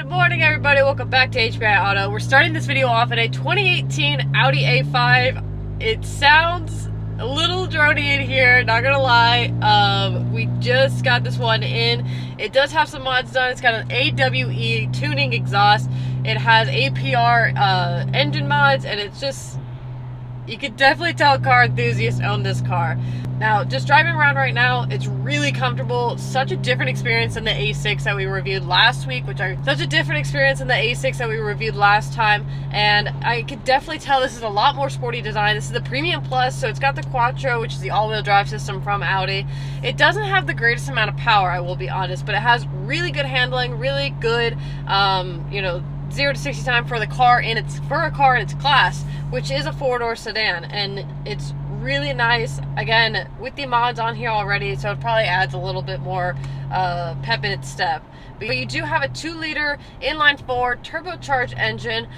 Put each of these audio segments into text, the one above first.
Good morning, everybody. Welcome back to HBI Auto. We're starting this video off in a 2018 Audi A5. It sounds a little droney in here, not gonna lie. We just got this one in. It does have some mods done. It's got an AWE tuning exhaust. It has APR engine mods, and it's just, you can definitely tell car enthusiasts own this car. Now, just driving around right now, it's really comfortable. Such a different experience than the A6 that we reviewed last week, such a different experience than the A6 that we reviewed last time. And I could definitely tell this is a lot more sporty design. This is the Premium Plus, so it's got the Quattro, which is the all-wheel drive system from Audi. It doesn't have the greatest amount of power, I will be honest, but it has really good handling, really good, you know, 0 to 60 time for a car in its class, which is a four-door sedan, and it's really nice. Again, with the mods on here already, so it probably adds a little bit more pep in its step. But you do have a 2-liter inline-4 turbocharged engine,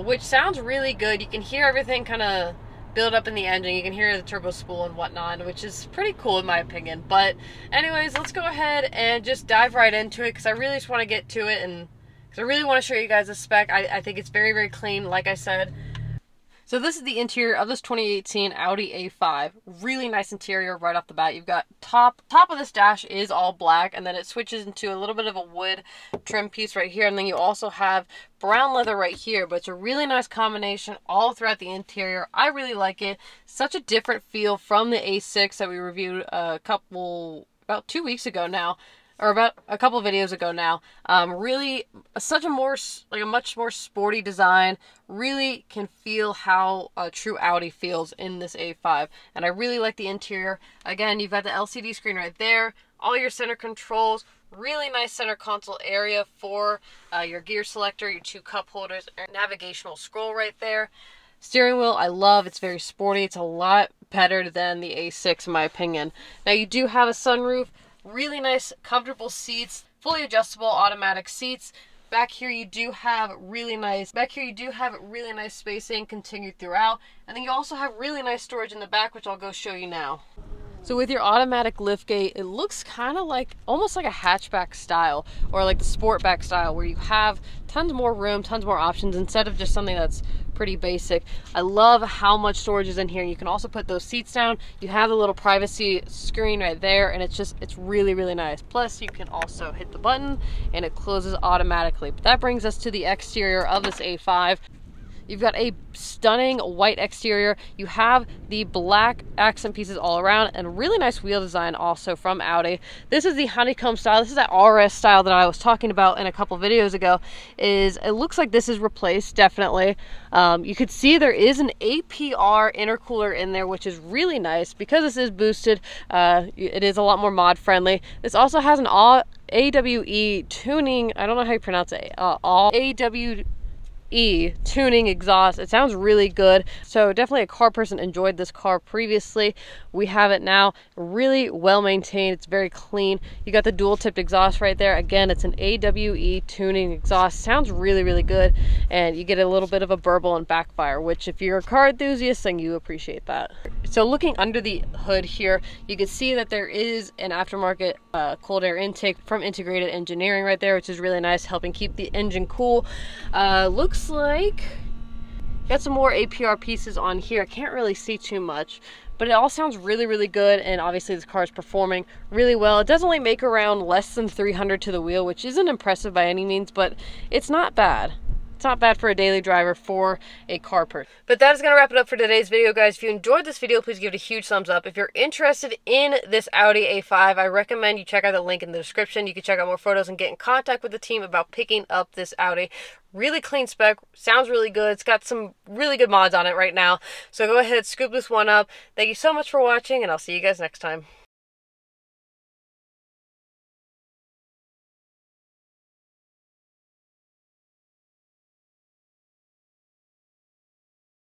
which sounds really good. You can hear everything kind of build up in the engine. You can hear the turbo spool and whatnot, which is pretty cool in my opinion. But anyways, let's go ahead and just dive right into it, because I really just want to get to it, and because I really want to show you guys the spec. I think it's very, very clean, like I said. So this is the interior of this 2018 Audi A5. Really nice interior right off the bat. You've got top of this dash is all black, and then it switches into a little bit of a wood trim piece right here, and then you also have brown leather right here. But it's a really nice combination all throughout the interior. I really like it. Such a different feel from the A6 that we reviewed about 2 weeks ago now, or about a couple videos ago now. Really such a much more sporty design. Really can feel how a true Audi feels in this A5, and I really like the interior. Again, you've got the LCD screen right there, all your center controls, really nice center console area for your gear selector, your 2 cup holders, and navigational scroll right there. Steering wheel, I love. It's very sporty. It's a lot better than the A6 in my opinion. Now, you do have a sunroof. Really nice, comfortable seats, fully adjustable automatic seats. Back here you do have really nice spacing continued throughout, and then you also have really nice storage in the back, which I'll go show you now. So with your automatic liftgate, it looks kind of like, almost like a hatchback style, or like the sportback style, where you have tons more room, tons more options, instead of just something that's pretty basic. I love how much storage is in here. You can also put those seats down. You have the little privacy screen right there, and it's really, really nice. Plus, you can also hit the button, and it closes automatically. But that brings us to the exterior of this A5. You've got a stunning white exterior. You have the black accent pieces all around, and really nice wheel design also from Audi. This is the honeycomb style. This is that RS style that I was talking about in a couple videos ago. It looks like this is replaced, definitely. You could see there is an APR intercooler in there, which is really nice because this is boosted. It is a lot more mod friendly. This also has an AWE tuning. I don't know how you pronounce it. AWE tuning exhaust. It sounds really good. So definitely a car person enjoyed this car previously. We have it now. Really well maintained. It's very clean. You got the dual tipped exhaust right there. Again, it's an AWE tuning exhaust. Sounds really, really good. And you get a little bit of a burble and backfire, which if you're a car enthusiast, then you appreciate that. So looking under the hood here, you can see that there is an aftermarket cold air intake from Integrated Engineering right there, which is really nice, helping keep the engine cool. Looks like got some more APR pieces on here. I can't really see too much, but it all sounds really, really good, and obviously this car is performing really well. It does only make around less than 300 to the wheel, which isn't impressive by any means, but it's not bad. It's not bad for a daily driver for a car person. But that is going to wrap it up for today's video, guys. If you enjoyed this video, please give it a huge thumbs up. If you're interested in this Audi A5, I recommend you check out the link in the description. You can check out more photos and get in contact with the team about picking up this Audi. Really clean spec, sounds really good. It's got some really good mods on it right now. So go ahead, scoop this one up. Thank you so much for watching, and I'll see you guys next time.